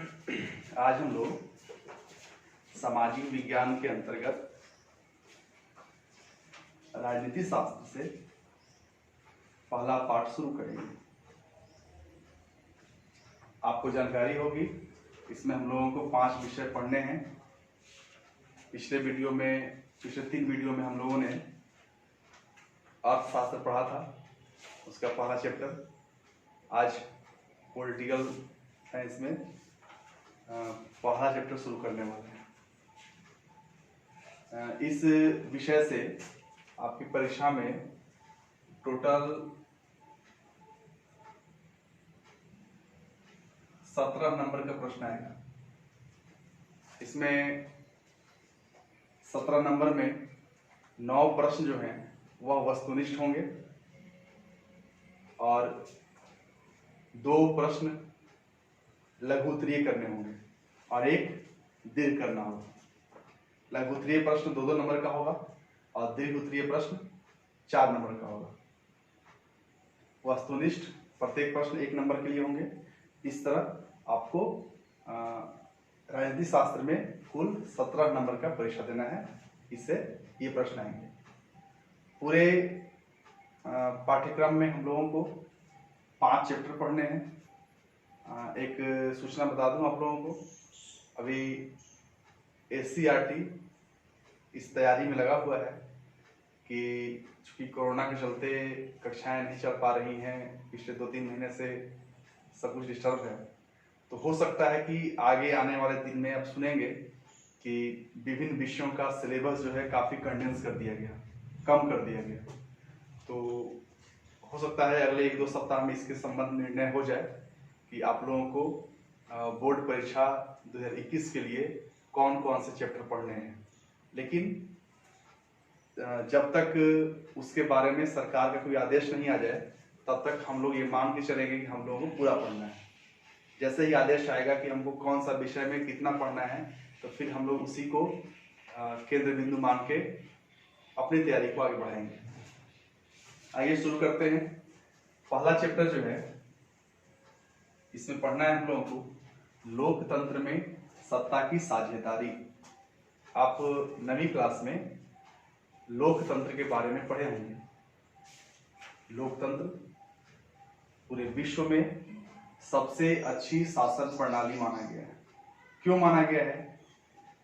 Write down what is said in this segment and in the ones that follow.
आज हम लोग सामाजिक विज्ञान के अंतर्गत राजनीति शास्त्र से पहला पाठ शुरू करेंगे। आपको जानकारी होगी, इसमें हम लोगों को 5 विषय पढ़ने हैं। पिछले 3 वीडियो में हम लोगों ने अर्थशास्त्र पढ़ा था, उसका पहला चैप्टर। आज पॉलिटिकल साइंस में पहला चैप्टर शुरू करने वाले हैं। इस विषय से आपकी परीक्षा में टोटल 17 नंबर का प्रश्न आएगा। इसमें 17 नंबर में 9 प्रश्न जो हैं वह वस्तुनिष्ठ होंगे और 2 प्रश्न लघु उत्तरीय करने होंगे और 1 दीर्घ करना होगा। लघु उत्तरीय प्रश्न 2-2 नंबर का होगा और दीर्घ उत्तरीय प्रश्न 4 नंबर का होगा। वस्तुनिष्ठ प्रत्येक प्रश्न 1 नंबर के लिए होंगे। इस तरह आपको राजनीति शास्त्र में कुल 17 नंबर का परीक्षा देना है। इससे ये प्रश्न आएंगे। पूरे पाठ्यक्रम में हम लोगों को 5 चैप्टर पढ़ने हैं। एक सूचना बता दूं आप लोगों को, अभी SCERT इस तैयारी में लगा हुआ है कि चूँकि कोरोना के चलते कक्षाएं नहीं चल पा रही हैं, पिछले 2-3 महीने से सब कुछ डिस्टर्ब है, तो हो सकता है कि आगे आने वाले दिन में आप सुनेंगे कि विभिन्न विषयों का सिलेबस जो है काफ़ी कंडेंस कर दिया गया, कम कर दिया गया। तो हो सकता है अगले 1-2 सप्ताह में इसके संबंध में निर्णय हो जाए कि आप लोगों को बोर्ड परीक्षा 2021 के लिए कौन कौन से चैप्टर पढ़ने हैं। लेकिन जब तक उसके बारे में सरकार का कोई आदेश नहीं आ जाए, तब तक हम लोग ये मान के चलेंगे कि हम लोगों को पूरा पढ़ना है। जैसे ही आदेश आएगा कि हमको कौन सा विषय में कितना पढ़ना है, तो फिर हम लोग उसी को केंद्र बिंदु मान के अपनी तैयारी को आगे बढ़ाएंगे। आइए शुरू करते हैं। पहला चैप्टर जो है, इसमें पढ़ना है हम लोगों को लोकतंत्र में सत्ता की साझेदारी। आप 9वीं क्लास में लोकतंत्र के बारे में पढ़े होंगे। लोकतंत्र पूरे विश्व में सबसे अच्छी शासन प्रणाली माना गया है। क्यों माना गया है?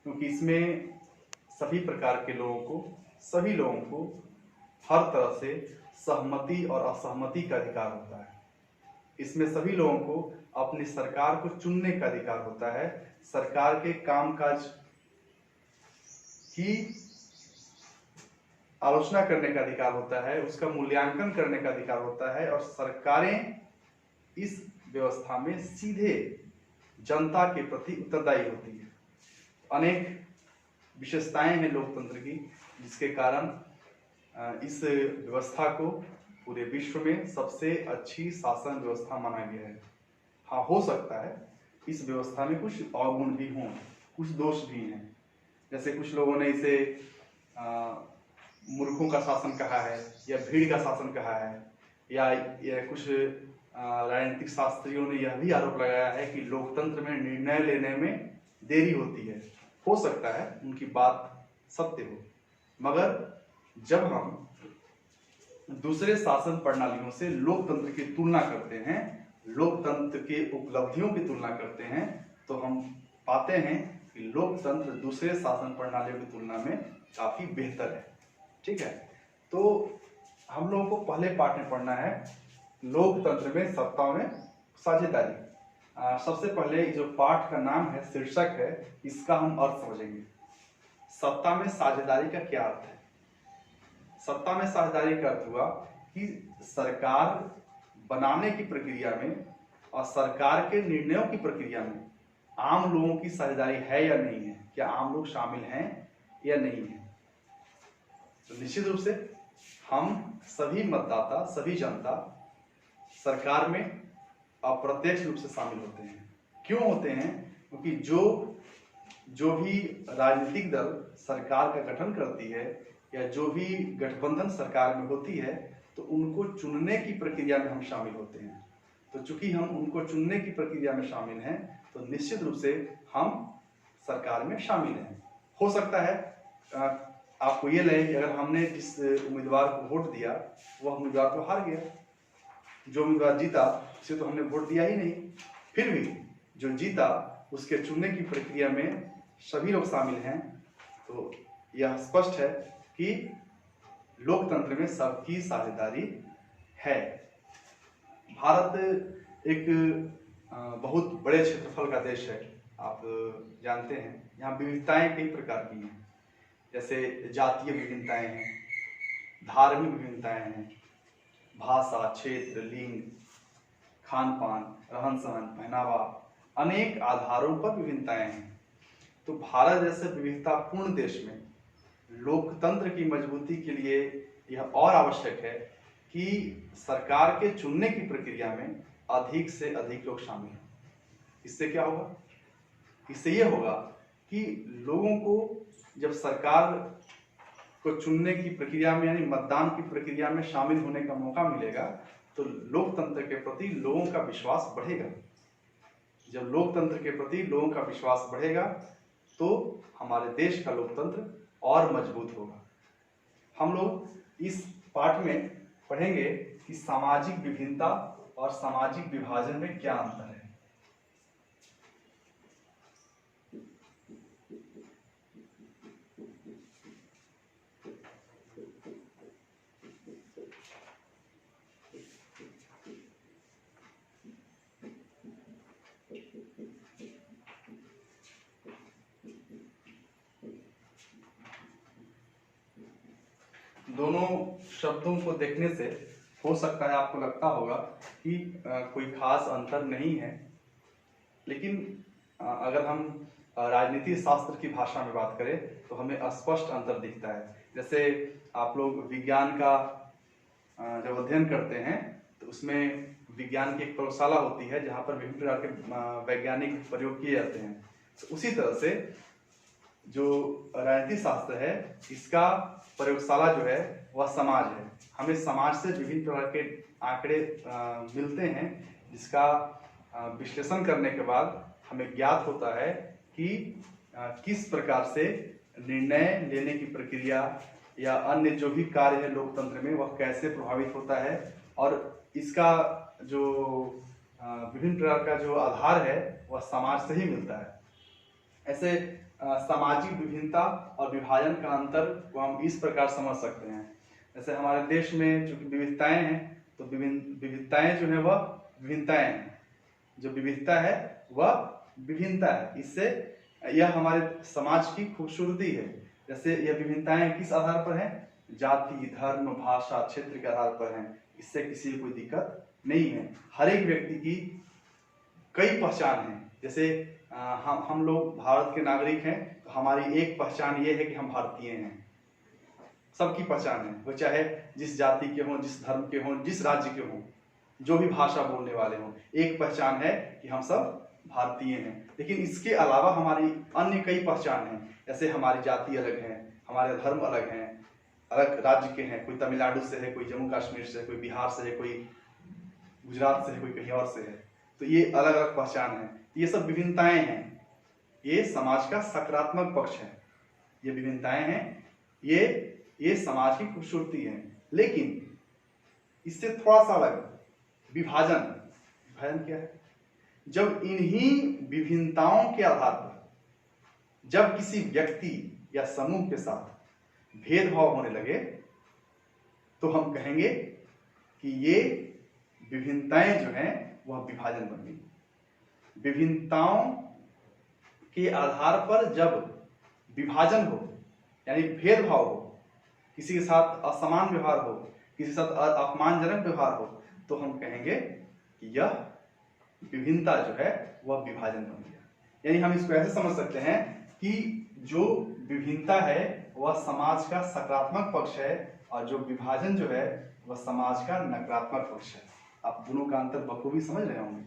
क्योंकि इसमें सभी प्रकार के सभी लोगों को हर तरह से सहमति और असहमति का अधिकार होता है। इसमें सभी लोगों को अपनी सरकार को चुनने का अधिकार होता है, सरकार के कामकाज की आलोचना करने का अधिकार होता है, उसका मूल्यांकन करने का अधिकार होता है, और सरकारें इस व्यवस्था में सीधे जनता के प्रति उत्तरदायी होती है। अनेक विशेषताएं हैं लोकतंत्र की, जिसके कारण इस व्यवस्था को पूरे विश्व में सबसे अच्छी शासन व्यवस्था माना गया है। हाँ, हो सकता है इस व्यवस्था में कुछ अवगुण भी हों, कुछ दोष भी हैं। जैसे कुछ लोगों ने इसे मूर्खों का शासन कहा है, या भीड़ का शासन कहा है, या कुछ राजनीतिक शास्त्रियों ने यह भी आरोप लगाया है कि लोकतंत्र में निर्णय लेने में देरी होती है। हो सकता है उनकी बात सत्य हो, मगर जब हम दूसरे शासन प्रणालियों से लोकतंत्र की तुलना करते हैं, लोकतंत्र के उपलब्धियों की तुलना करते हैं, तो हम पाते हैं कि लोकतंत्र दूसरे शासन प्रणालियों की तुलना में काफी बेहतर है। ठीक है, तो हम लोगों को पहले पाठ में पढ़ना है लोकतंत्र में सत्ता में साझेदारी। सबसे पहले जो पाठ का नाम है, शीर्षक है, इसका हम अर्थ समझेंगे। सत्ता में साझेदारी का क्या अर्थ है? सत्ता में साझेदारी का अर्थ हुआ कि सरकार बनाने की प्रक्रिया में और सरकार के निर्णयों की प्रक्रिया में आम लोगों की साझेदारी है या नहीं है, क्या आम लोग शामिल हैं या नहीं है। तो निश्चित रूप से हम सभी मतदाता, सभी जनता सरकार में अप्रत्यक्ष रूप से शामिल होते हैं। क्यों होते हैं? क्योंकि जो भी राजनीतिक दल सरकार का गठन करती है, या जो भी गठबंधन सरकार में होती है, तो उनको चुनने की प्रक्रिया में हम शामिल होते हैं। तो चूंकि हम उनको चुनने की प्रक्रिया में शामिल हैं, तो निश्चित रूप से हम सरकार में शामिल हैं। हो सकता है आपको ये लगे कि अगर हमने जिस उम्मीदवार को वोट दिया वह उम्मीदवार तो हार गया, जो उम्मीदवार जीता उसे तो हमने वोट दिया ही नहीं, फिर भी जो जीता उसके चुनने की प्रक्रिया में सभी लोग शामिल हैं। तो यह स्पष्ट है कि लोकतंत्र में सबकी साझेदारी है। भारत एक बहुत बड़े क्षेत्रफल का देश है, आप जानते हैं। यहाँ विविधताएं कई प्रकार की हैं, जैसे जातीय विभिन्नताएं हैं, धार्मिक विभिन्नताएं हैं, भाषा, क्षेत्र, लिंग, खान पान, रहन सहन, पहनावा, अनेक आधारों पर विभिन्नताएं हैं। तो भारत जैसे विविधतापूर्ण देश में लोकतंत्र की मजबूती के लिए यह और आवश्यक है कि सरकार के चुनने की प्रक्रिया में अधिक से अधिक लोग शामिल हों। इससे क्या होगा? इससे यह होगा कि लोगों को जब सरकार को चुनने की प्रक्रिया में यानी मतदान की प्रक्रिया में शामिल होने का मौका मिलेगा, तो लोकतंत्र के प्रति लोगों का विश्वास बढ़ेगा। जब लोकतंत्र के प्रति लोगों का विश्वास बढ़ेगा तो हमारे देश का लोकतंत्र और मजबूत होगा। हम लोग इस पाठ में पढ़ेंगे कि सामाजिक विभिन्नता और सामाजिक विभाजन में क्या अंतर है। दोनों शब्दों को देखने से हो सकता है आपको लगता होगा कि कोई खास अंतर नहीं है, लेकिन अगर हम राजनीति शास्त्र की भाषा में बात करें तो हमें स्पष्ट अंतर दिखता है। जैसे आप लोग विज्ञान का जब अध्ययन करते हैं तो उसमें विज्ञान की एक प्रयोगशाला होती है जहाँ पर विभिन्न प्रकार के वैज्ञानिक प्रयोग किए जाते हैं। तो उसी तरह से जो राजनीति शास्त्र है इसका प्रयोगशाला जो है वह समाज है। हमें समाज से विभिन्न प्रकार के आंकड़े मिलते हैं, जिसका विश्लेषण करने के बाद हमें ज्ञात होता है कि किस प्रकार से निर्णय लेने की प्रक्रिया या अन्य जो भी कार्य है लोकतंत्र में वह कैसे प्रभावित होता है, और इसका जो विभिन्न प्रकार का जो आधार है वह समाज से ही मिलता है। ऐसे सामाजिक विभिन्नता और विभाजन का अंतर को हम इस प्रकार समझ सकते हैं। जैसे हमारे देश में जो विविधताएं हैं, तो विविधताएं जो है वह विभिन्नताएं हैं, जो विविधता है वह विभिन्नता है। इससे यह हमारे समाज की खूबसूरती है। जैसे यह विभिन्नताएं किस आधार पर हैं? जाति, धर्म, भाषा, क्षेत्र के आधार पर हैं। इससे किसी को कोई दिक्कत नहीं है। हर एक व्यक्ति की कई पहचान है। जैसे हम लोग भारत के नागरिक हैं, तो हमारी एक पहचान ये है कि हम भारतीय हैं। सबकी पहचान है, वो चाहे जिस जाति के हों, जिस धर्म के हों, जिस राज्य के हों, जो भी भाषा बोलने वाले हों, एक पहचान है कि हम सब भारतीय हैं। लेकिन इसके अलावा हमारी अन्य कई पहचान हैं। जैसे हमारी जाति अलग है, हमारे धर्म अलग हैं, अलग राज्य के हैं। कोई तमिलनाडु से है, कोई जम्मू कश्मीर से, कोई बिहार से है, कोई गुजरात से है, कोई कहीं और से है। तो ये अलग अलग पहचान है। ये सब विभिन्नताएं हैं। ये समाज का सकारात्मक पक्ष है। ये विभिन्नताएं हैं, ये समाज की खूबसूरती है। लेकिन इससे थोड़ा सा अलग विभाजन क्या है? जब इन्हीं विभिन्नताओं के आधार पर जब किसी व्यक्ति या समूह के साथ भेदभाव होने लगे, तो हम कहेंगे कि ये विभिन्नताएं जो हैं वह विभाजन बन गई। विभिन्नताओं के आधार पर जब विभाजन हो, यानी भेदभाव हो, किसी के साथ असमान व्यवहार हो, किसी के साथ अपमानजनक व्यवहार हो, तो हम कहेंगे कि यह विभिन्नता जो है वह विभाजन बन गया। यानी हम इसको ऐसे समझ सकते हैं कि जो विभिन्नता है वह समाज का सकारात्मक पक्ष है, और जो विभाजन जो है वह समाज का नकारात्मक पक्ष है। आप दोनों का अंतर बखूबी समझ रहे होंगे।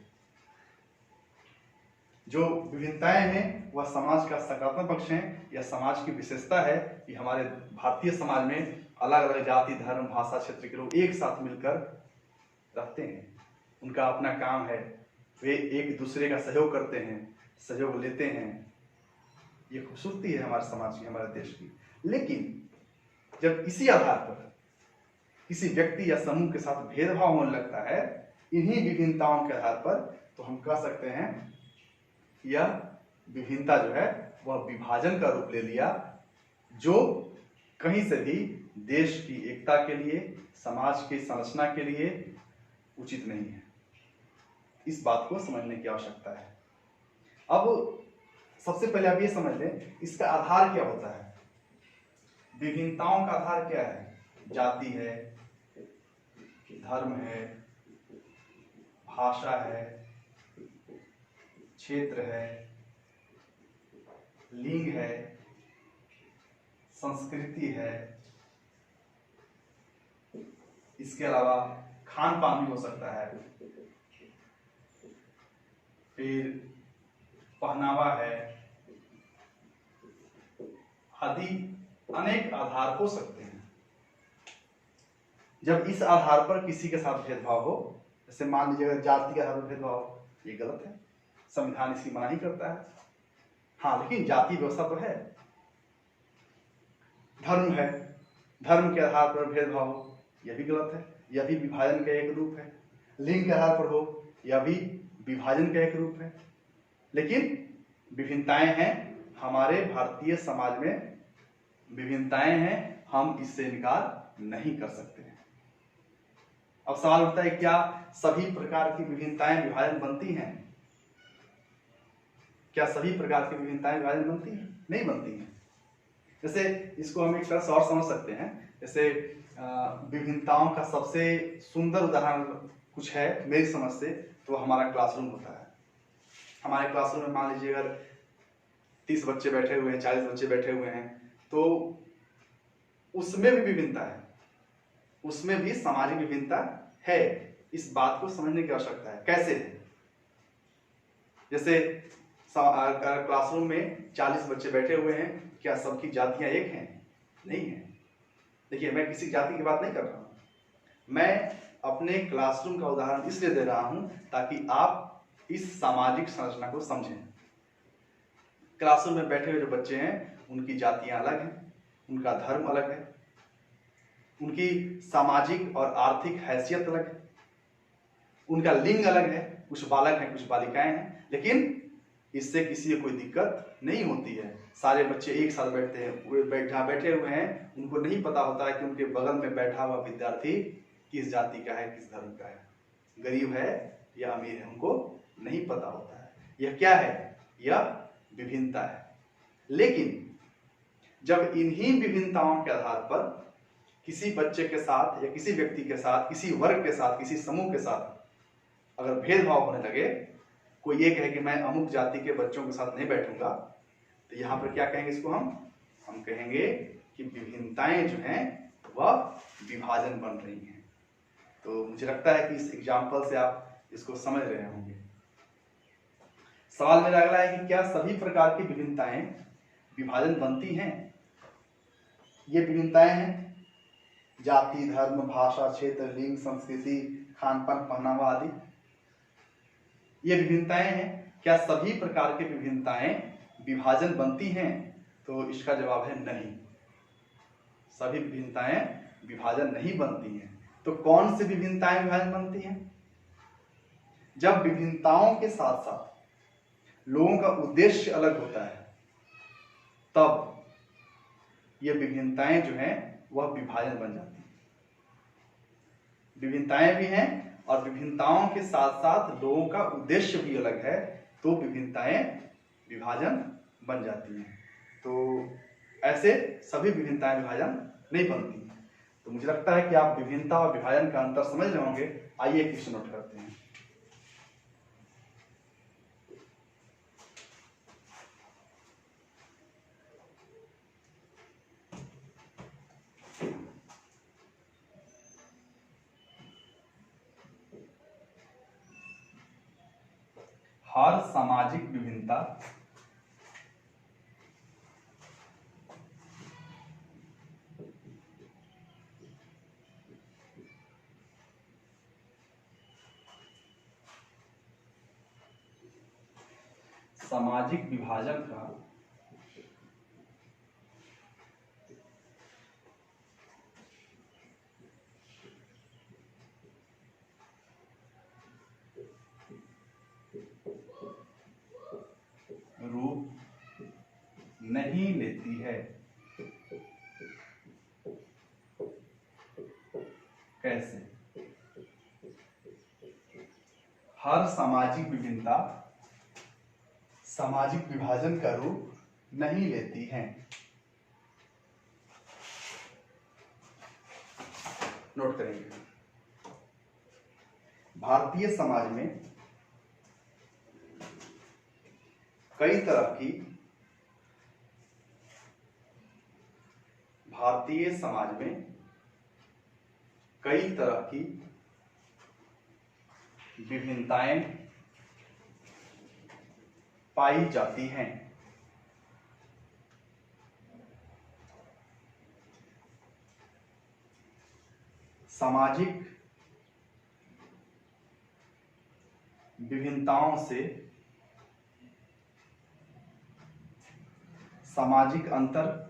जो विभिन्नताएं हैं वह समाज का सकारात्मक पक्ष है, यह समाज की विशेषता है कि हमारे भारतीय समाज में अलग अलग जाति, धर्म, भाषा, क्षेत्र के लोग एक साथ मिलकर रहते हैं। उनका अपना काम है, वे एक दूसरे का सहयोग करते हैं, सहयोग लेते हैं। ये खूबसूरती है हमारे समाज की, हमारे देश की। लेकिन जब इसी आधार पर किसी व्यक्ति या समूह के साथ भेदभाव होने लगता है, इन्हीं विभिन्नताओं के आधार पर, तो हम कह सकते हैं यह विभिन्नता जो है वह विभाजन का रूप ले लिया, जो कहीं से भी देश की एकता के लिए, समाज की संरचना के लिए उचित नहीं है। इस बात को समझने की आवश्यकता है। अब सबसे पहले आप ये समझ लें, इसका आधार क्या होता है। विभिन्नताओं का आधार क्या है? जाति है, धर्म है, भाषा है, क्षेत्र है, लिंग है, संस्कृति है, इसके अलावा खान पान भी हो सकता है, फिर पहनावा है, आदि अनेक आधार हो सकते हैं। जब इस आधार पर किसी के साथ भेदभाव हो, जैसे मान लीजिए अगर जाति के आधार पर भेदभाव, ये गलत है, संविधान इसकी मना ही करता है। हाँ, लेकिन जाति व्यवस्था तो है। धर्म है, धर्म के आधार पर भेदभाव हो, यह भी गलत है, यह भी विभाजन का एक रूप है। लिंग के आधार पर हो, यह भी विभाजन का एक रूप है। लेकिन विभिन्नताएं हैं, हमारे भारतीय समाज में विभिन्नताएं हैं, हम इससे इनकार नहीं कर सकते हैं। अब सवाल उठता है, क्या सभी प्रकार की विभिन्नताएं विभाजन बनती हैं? क्या सभी प्रकार की विभिन्नताएं विभाजन बनती हैं? नहीं बनती हैं। जैसे इसको हम एक तरह से और समझ सकते हैं, जैसे विभिन्नताओं का सबसे सुंदर उदाहरण कुछ है मेरी समझ से, तो हमारा क्लासरूम होता है। हमारे क्लासरूम में मान लीजिए अगर 30 बच्चे बैठे हुए हैं, 40 बच्चे बैठे हुए हैं, तो उसमें भी विभिन्नता है, उसमें भी सामाजिक विभिन्नता है। इस बात को समझने की आवश्यकता है। कैसे? जैसे क्लासरूम में 40 बच्चे बैठे हुए हैं, क्या सबकी जातियां एक हैं? नहीं है। देखिए, मैं किसी जाति की बात नहीं कर रहा हूं, मैं अपने क्लासरूम का उदाहरण इसलिए दे रहा हूं ताकि आप इस सामाजिक संरचना को समझें। क्लासरूम में बैठे हुए जो बच्चे हैं, उनकी जातियां अलग हैं, उनका धर्म अलग है, उनकी सामाजिक और आर्थिक हैसियत अलग है, उनका लिंग अलग है, कुछ बालक हैं, कुछ बालिकाएं हैं, लेकिन इससे किसी को कोई दिक्कत नहीं होती है। सारे बच्चे एक साथ बैठते हैं। जहाँ बैठे हुए हैं, उनको नहीं पता होता है कि उनके बगल में बैठा हुआ विद्यार्थी किस जाति का है, किस धर्म का है, गरीब है या अमीर है, उनको नहीं पता होता है। यह क्या है? यह विभिन्नता है। लेकिन जब इन्हीं विभिन्नताओं के आधार पर किसी बच्चे के साथ या किसी व्यक्ति के साथ, किसी वर्ग के साथ, किसी समूह के साथ अगर भेदभाव होने लगे, कोई ये कहे कि मैं अमुक जाति के बच्चों के साथ नहीं बैठूंगा, तो यहाँ पर क्या कहेंगे इसको? हम कहेंगे कि विभिन्नताएं जो हैं वह विभाजन बन रही हैं। तो मुझे लगता है कि इस एग्जाम्पल से आप इसको समझ रहे होंगे। सवाल मेरा अगला है कि क्या सभी प्रकार की विभिन्नताएं विभाजन बनती हैं? ये विभिन्नताएं हैं जाति, धर्म, भाषा, क्षेत्र, लिंग, संस्कृति, खान पान, पहनावा आदि। ये विभिन्नताएं हैं, क्या सभी प्रकार की विभिन्नताएं विभाजन बनती हैं? तो इसका जवाब है नहीं, सभी विभिन्नताएं विभाजन नहीं बनती हैं। तो कौन सी विभिन्नताएं विभाजन बनती हैं? जब विभिन्नताओं के साथ साथ लोगों का उद्देश्य अलग होता है, तब ये विभिन्नताएं जो हैं वह विभाजन बन जाती हैं। विभिन्नताएं भी हैं और विभिन्नताओं के साथ साथ लोगों का उद्देश्य भी अलग है, तो विभिन्नताएं विभाजन बन जाती हैं। तो ऐसे सभी विभिन्नताएं विभाजन नहीं बनती हैं। तो मुझे लगता है कि आप विभिन्नता और विभाजन का अंतर समझ रहे होंगे। आइए एक क्वेश्चन नोट करते हैं। हर सामाजिक विभिन्नता सामाजिक विभाजन का रूप नहीं लेती है। कैसे? हर सामाजिक विभिन्नता सामाजिक विभाजन का रूप नहीं लेती है। नोट करेंगे, भारतीय समाज में कई तरह की विभिन्नताएं पाई जाती हैं। सामाजिक विभिन्नताओं से सामाजिक अंतर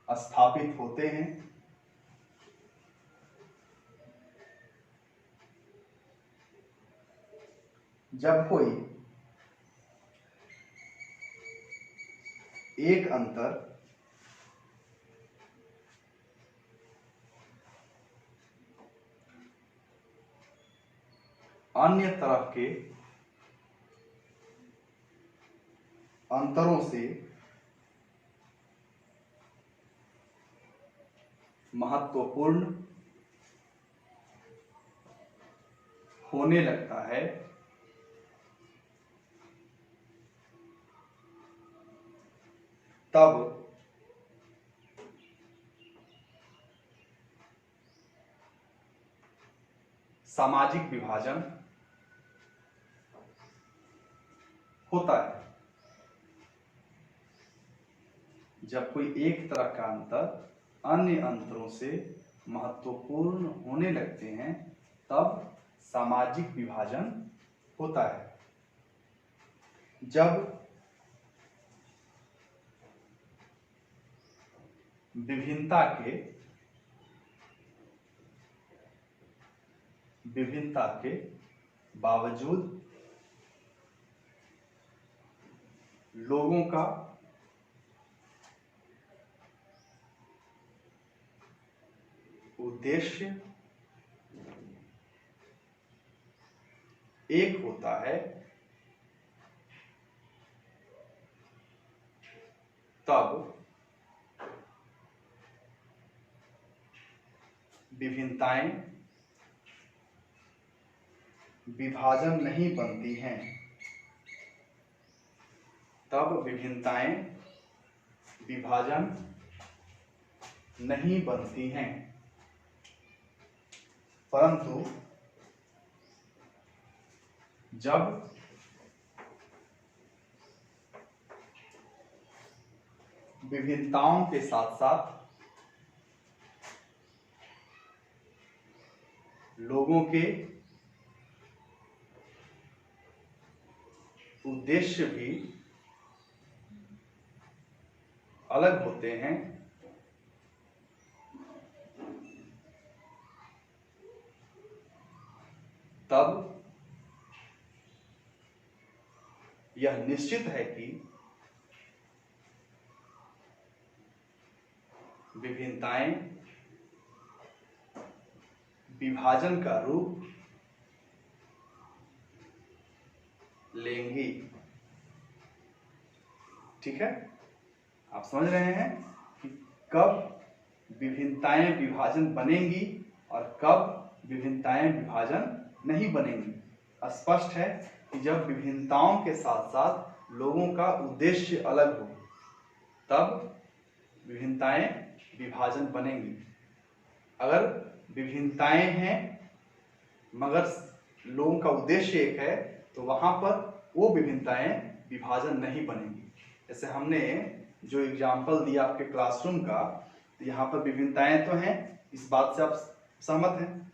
स्थापित होते हैं। जब कोई एक अंतर अन्य तरह के अंतरों से महत्वपूर्ण होने लगता है, तब सामाजिक विभाजन होता है। जब कोई एक तरह का अंतर अन्य अंतरों से महत्वपूर्ण होने लगते हैं, तब सामाजिक विभाजन होता है। जब विभिन्नता के बावजूद लोगों का उद्देश्य एक होता है, तब विभिन्नताएं विभाजन नहीं बनती हैं। तब विभिन्नताएं विभाजन नहीं बनती हैं, परंतु जब विभिन्नताओं के साथ साथ लोगों के उद्देश्य भी अलग होते हैं, तब यह निश्चित है कि विभिन्नताएं विभाजन का रूप लेंगी। ठीक है, आप समझ रहे हैं कि कब विभिन्नताएं विभाजन बनेंगी और कब विभिन्नताएं विभाजन नहीं बनेंगी। स्पष्ट है कि जब विभिन्नताओं के साथ साथ लोगों का उद्देश्य अलग हो, तब विभिन्नताएं विभाजन बनेंगी। अगर विभिन्नताएं हैं मगर लोगों का उद्देश्य एक है, तो वहां पर वो विभिन्नताएं विभाजन नहीं बनेंगी। जैसे हमने जो एग्जाम्पल दिया आपके क्लासरूम का, तो यहाँ पर विभिन्नताएं तो हैं, इस बात से आप सहमत हैं।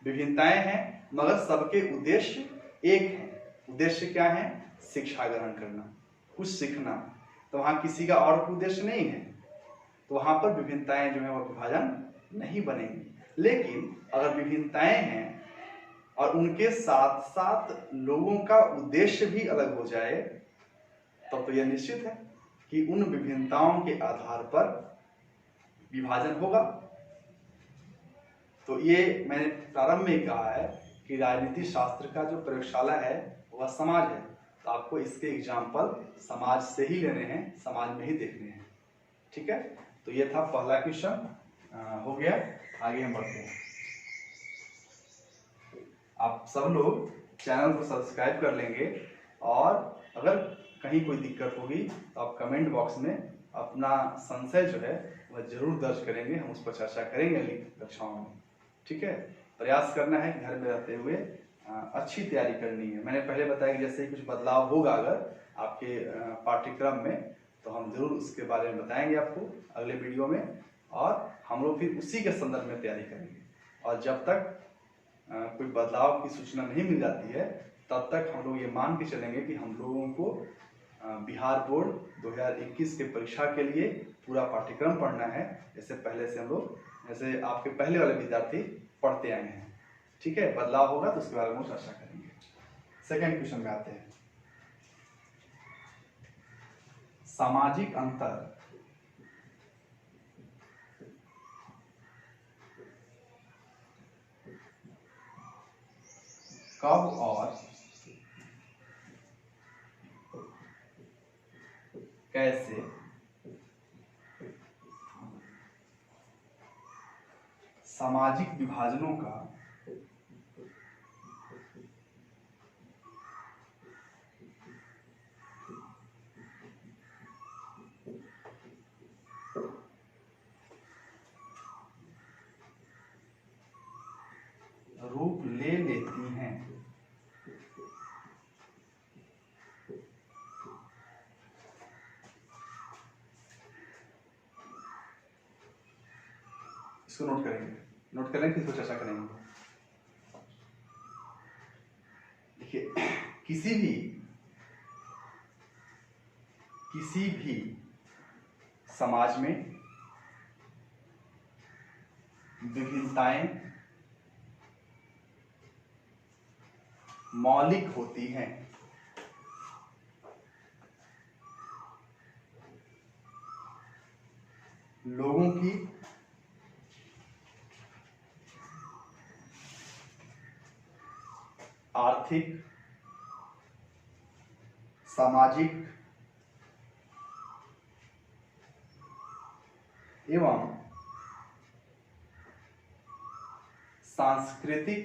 विभिन्नताएं हैं मगर सबके उद्देश्य एक है। उद्देश्य क्या है? शिक्षा ग्रहण करना, कुछ सीखना। तो वहां किसी का और उद्देश्य नहीं है, तो वहां पर विभिन्नताएं जो है वो विभाजन नहीं बनेंगी। लेकिन अगर विभिन्नताएं हैं और उनके साथ साथ लोगों का उद्देश्य भी अलग हो जाए, तब तो यह निश्चित है कि उन विभिन्नताओं के आधार पर विभाजन होगा। तो ये मैंने प्रारंभ में कहा है कि राजनीति शास्त्र का जो प्रयोगशाला है वह समाज है। तो आपको इसके एग्जाम्पल समाज से ही लेने हैं, समाज में ही देखने हैं। ठीक है, तो ये था पहला क्वेश्चन, हो गया। आगे हम बढ़ते हैं। आप सब लोग चैनल को सब्सक्राइब कर लेंगे और अगर कहीं कोई दिक्कत होगी तो आप कमेंट बॉक्स में अपना संशय जो है वह जरूर दर्ज करेंगे, हम उस पर चर्चा करेंगे अगली कक्षाओं में। ठीक है, प्रयास करना है घर में रहते हुए अच्छी तैयारी करनी है। मैंने पहले बताया कि जैसे ही कुछ बदलाव होगा अगर आपके पाठ्यक्रम में, तो हम जरूर उसके बारे में बताएंगे आपको अगले वीडियो में, और हम लोग फिर उसी के संदर्भ में तैयारी करेंगे। और जब तक कोई बदलाव की सूचना नहीं मिल जाती है तब तक हम लोग ये मान के चलेंगे कि हम लोगों को बिहार बोर्ड 2021 के परीक्षा के लिए पूरा पाठ्यक्रम पढ़ना है, जैसे पहले से हम लोग, जैसे आपके पहले वाले विद्यार्थी पढ़ते आए हैं। ठीक है, बदलाव होगा तो उसके बारे में चर्चा करेंगे। सेकंड क्वेश्चन में आते हैं। सामाजिक अंतर कब और कैसे सामाजिक विभाजनों का रूप ले लेती हैं? इसको नोट करेंगे, नोट करेंगे, फिर इसको चर्चा करेंगे। देखिए, किसी भी समाज में विभिन्नताएं मौलिक होती हैं। लोगों की आर्थिक, सामाजिक एवं सांस्कृतिक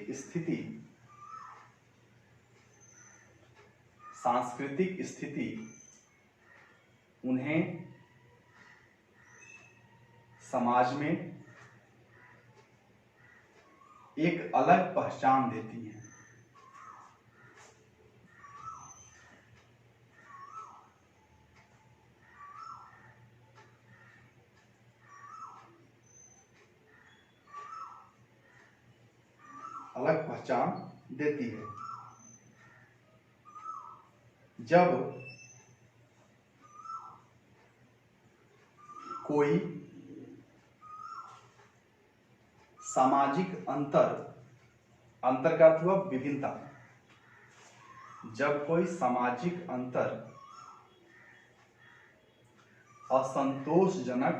स्थिति उन्हें समाज में एक अलग पहचान देती है। अलग पहचान देती है। जब कोई सामाजिक अंतर का अर्थ हुआ विभिन्नता। जब कोई सामाजिक अंतर असंतोषजनक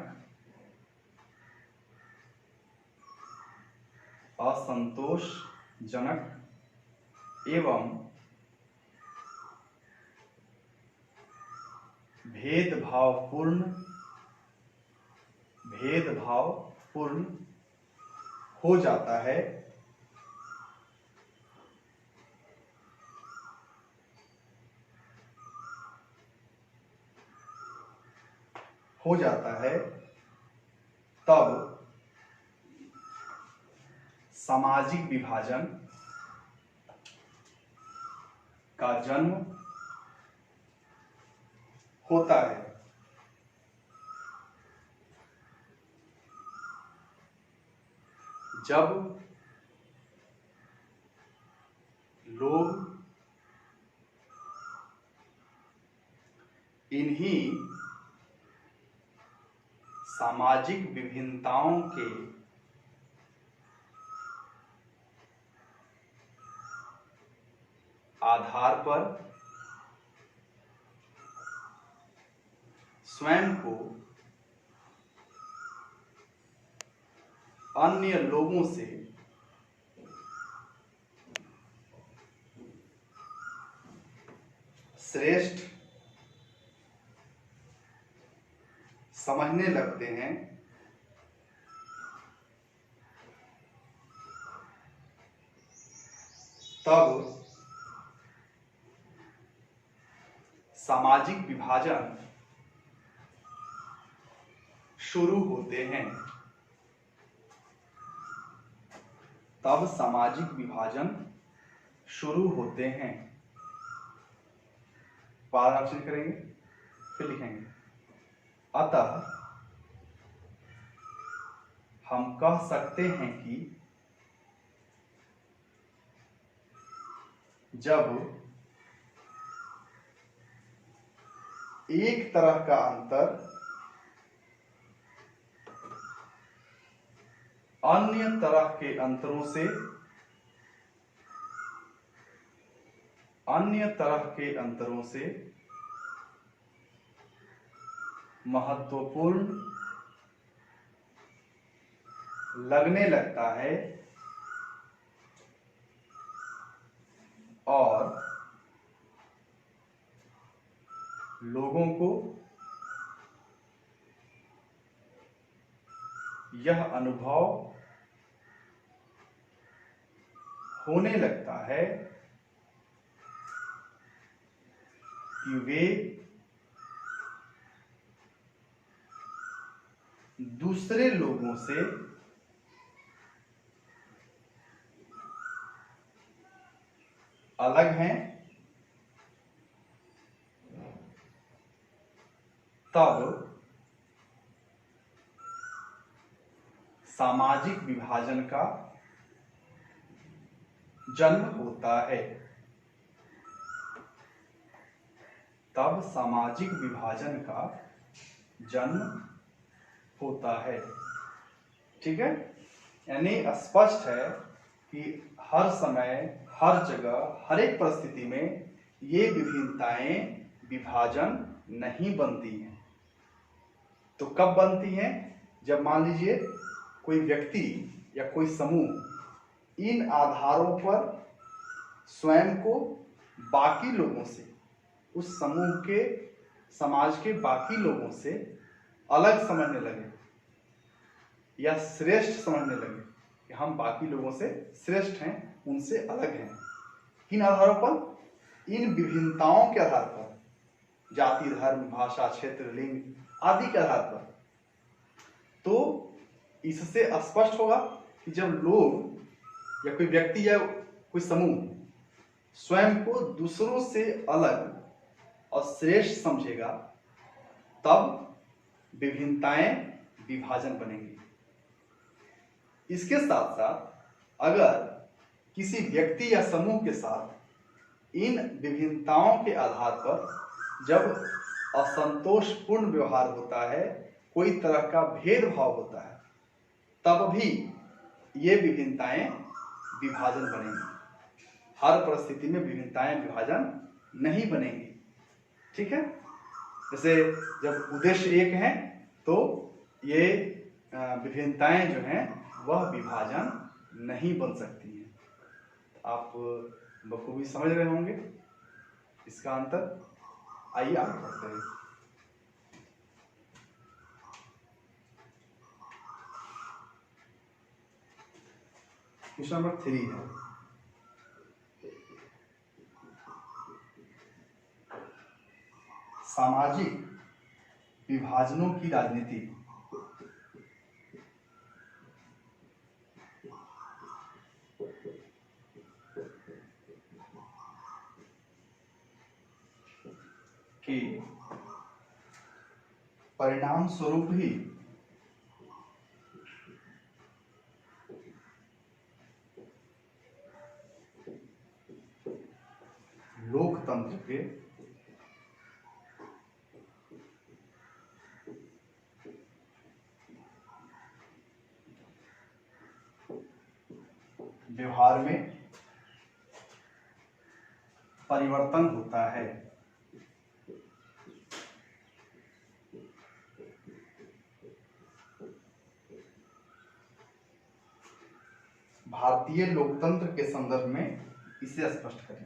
एवं भेदभावपूर्ण हो जाता है, तब सामाजिक विभाजन का जन्म होता है। जब लोग इन्हीं सामाजिक विभिन्नताओं के आधार पर स्वयं को अन्य लोगों से श्रेष्ठ समझने लगते हैं, तब सामाजिक विभाजन शुरू होते हैं। तब सामाजिक विभाजन शुरू होते हैं। पाराक्षण करेंगे, फिर लिखेंगे। अतः हम कह सकते हैं कि जब एक तरह का अंतर अन्य तरह के अंतरों से महत्वपूर्ण लगने लगता है और लोगों को यह अनुभव होने लगता है कि वे दूसरे लोगों से अलग हैं, तब सामाजिक विभाजन का जन्म होता है। तब सामाजिक विभाजन का जन्म होता है। ठीक है, यानी स्पष्ट है कि हर समय, हर जगह, हर एक परिस्थिति में ये विभिन्नताएं विभाजन नहीं बनती हैं। तो कब बनती हैं? जब मान लीजिए कोई व्यक्ति या कोई समूह इन आधारों पर स्वयं को बाकी लोगों से, उस समूह के, समाज के बाकी लोगों से अलग समझने लगे या श्रेष्ठ समझने लगे कि हम बाकी लोगों से श्रेष्ठ हैं, उनसे अलग हैं। किन आधारों पर? इन विभिन्नताओं के आधार पर, जाति, धर्म, भाषा, क्षेत्र, लिंग आदि के आधार पर। तो इससे स्पष्ट होगा कि जब लोग या कोई व्यक्ति या कोई समूह स्वयं को दूसरों से अलग और श्रेष्ठ समझेगा, तब विभिन्नताएं विभाजन बनेंगी। इसके साथ साथ अगर किसी व्यक्ति या समूह के साथ इन विभिन्नताओं के आधार पर जब असंतोषपूर्ण व्यवहार होता है, कोई तरह का भेदभाव होता है, तब भी ये विभिन्नताएं विभाजन बनेंगी। हर परिस्थिति में विभिन्नताएं विभाजन नहीं बनेंगी। ठीक है, जैसे जब उद्देश्य एक है तो ये विभिन्नताएं जो हैं वह विभाजन नहीं बन सकती हैं। आप बखूबी समझ रहे होंगे इसका अंतर। आइए आगे बढ़ते हैं। क्वेश्चन नंबर 3 है, सामाजिक विभाजनों की राजनीति के परिणाम स्वरूप ही लोकतंत्र के व्यवहार में परिवर्तन होता है। भारतीय लोकतंत्र के संदर्भ में इसे स्पष्ट करें।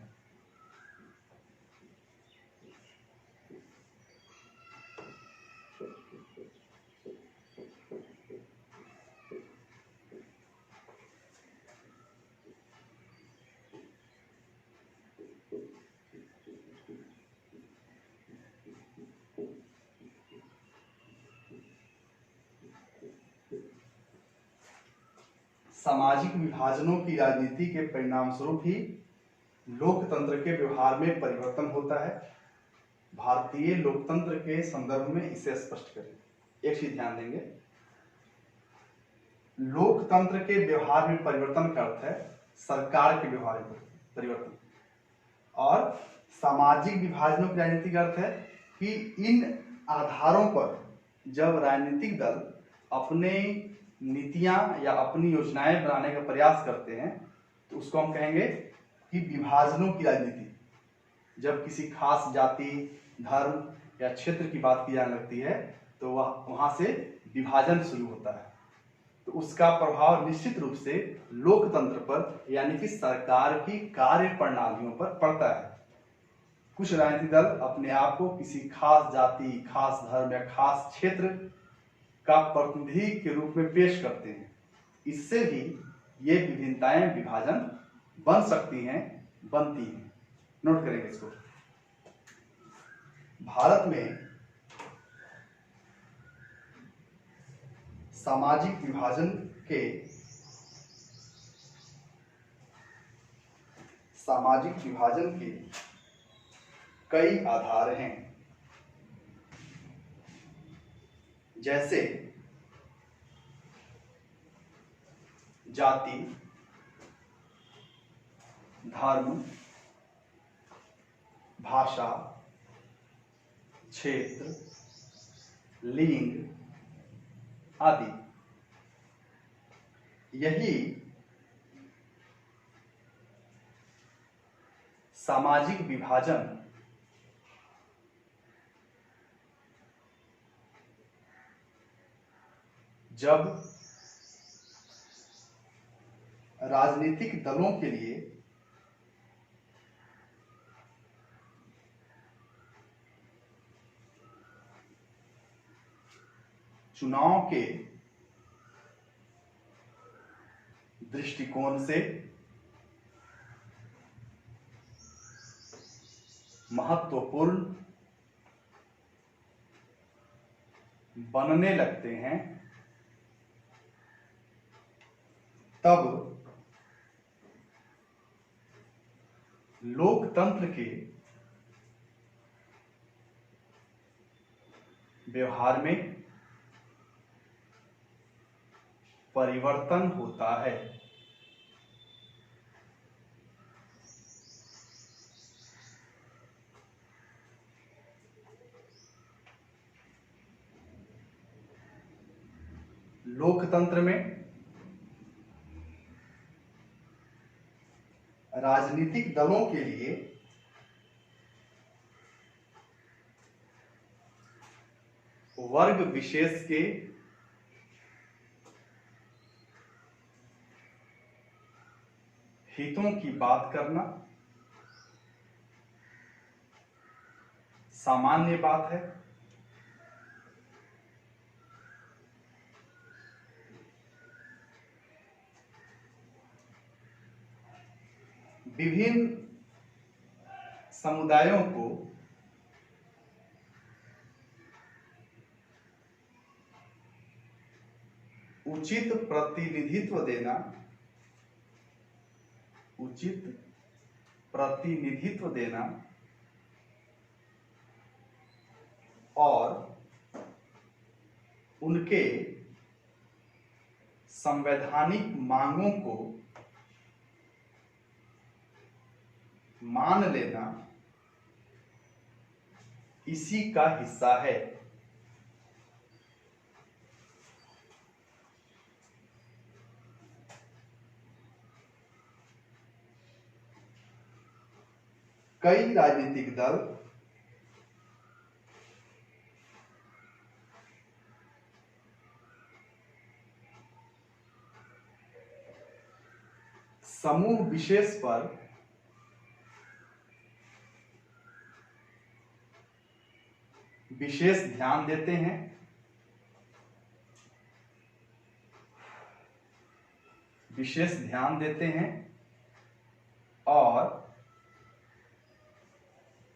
सामाजिक विभाजनों की राजनीति के परिणाम स्वरूप ही लोकतंत्र के व्यवहार में परिवर्तन होता है। भारतीय लोकतंत्र के संदर्भ में इसे स्पष्ट करें। एक चीज ध्यान देंगे, लोकतंत्र के व्यवहार में परिवर्तन का अर्थ है सरकार के व्यवहार में परिवर्तन, और सामाजिक विभाजनों की राजनीति का अर्थ है कि इन आधारों पर जब राजनीतिक दल अपने नीतियां या अपनी योजनाएं बनाने का प्रयास करते हैं तो उसको हम कहेंगे कि विभाजनों की राजनीति। जब किसी खास जाति, धर्म या क्षेत्र की बात की जाने लगती है तो वहां से विभाजन शुरू होता है, तो उसका प्रभाव निश्चित रूप से लोकतंत्र पर यानी कि सरकार की कार्य प्रणालियों पर पड़ता है। कुछ राजनीतिक दल अपने आप को किसी खास जाति, खास धर्म या खास क्षेत्र का प्रतिनिधि के रूप में पेश करते हैं। इससे भी ये विभिन्नताएं विभाजन बन सकती हैं, बनती हैं। नोट करेंगे इसको। भारत में सामाजिक विभाजन के कई आधार हैं, जैसे जाति, धर्म, भाषा, क्षेत्र, लिंग आदि। यही सामाजिक विभाजन जब राजनीतिक दलों के लिए चुनाव के दृष्टिकोण से महत्वपूर्ण बनने लगते हैं, तब लोकतंत्र के व्यवहार में परिवर्तन होता है। लोकतंत्र में राजनीतिक दलों के लिए वर्ग विशेष के हितों की बात करना सामान्य बात है। विभिन्न समुदायों को उचित प्रतिनिधित्व देना और उनके संवैधानिक मांगों को मान लेना इसी का हिस्सा है। कई राजनीतिक दल समूह विशेष पर विशेष ध्यान देते हैं। विशेष ध्यान देते हैं और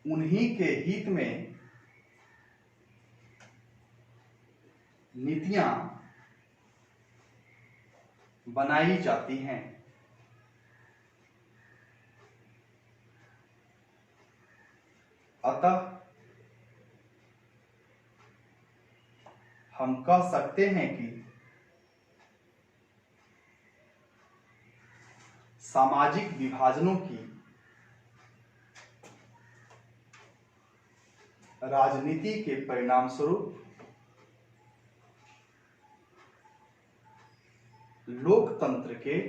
उन्हीं के हित में नीतियां बनाई जाती हैं। अतः हम कह सकते हैं कि सामाजिक विभाजनों की राजनीति के परिणाम स्वरूप लोकतंत्र के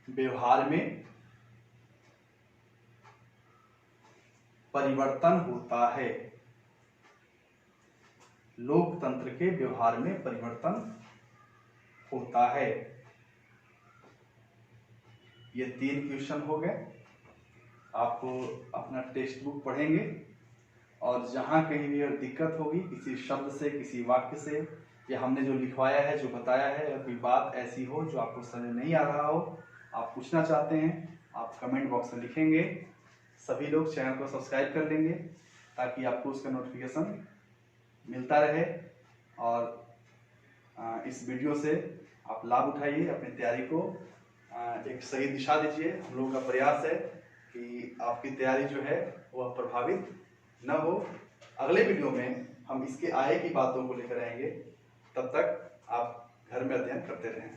व्यवहार में परिवर्तन होता है। लोकतंत्र के व्यवहार में परिवर्तन होता है। ये 3 क्वेश्चन हो गए। आप अपना टेक्स्ट बुक पढ़ेंगे और जहां कहीं भी अगर दिक्कत होगी किसी शब्द से, किसी वाक्य से, या हमने जो लिखवाया है, जो बताया है, या कोई बात ऐसी हो जो आपको समझ नहीं आ रहा हो, आप पूछना चाहते हैं, आप कमेंट बॉक्स में लिखेंगे। सभी लोग चैनल को सब्सक्राइब कर लेंगे ताकि आपको उसका नोटिफिकेशन मिलता रहे और इस वीडियो से आप लाभ उठाइए, अपनी तैयारी को एक सही दिशा दीजिए। हम लोगों का प्रयास है कि आपकी तैयारी जो है वह प्रभावित न हो। अगले वीडियो में हम इसके आगे की बातों को लेकर आएंगे। तब तक आप घर में अध्ययन करते रहें।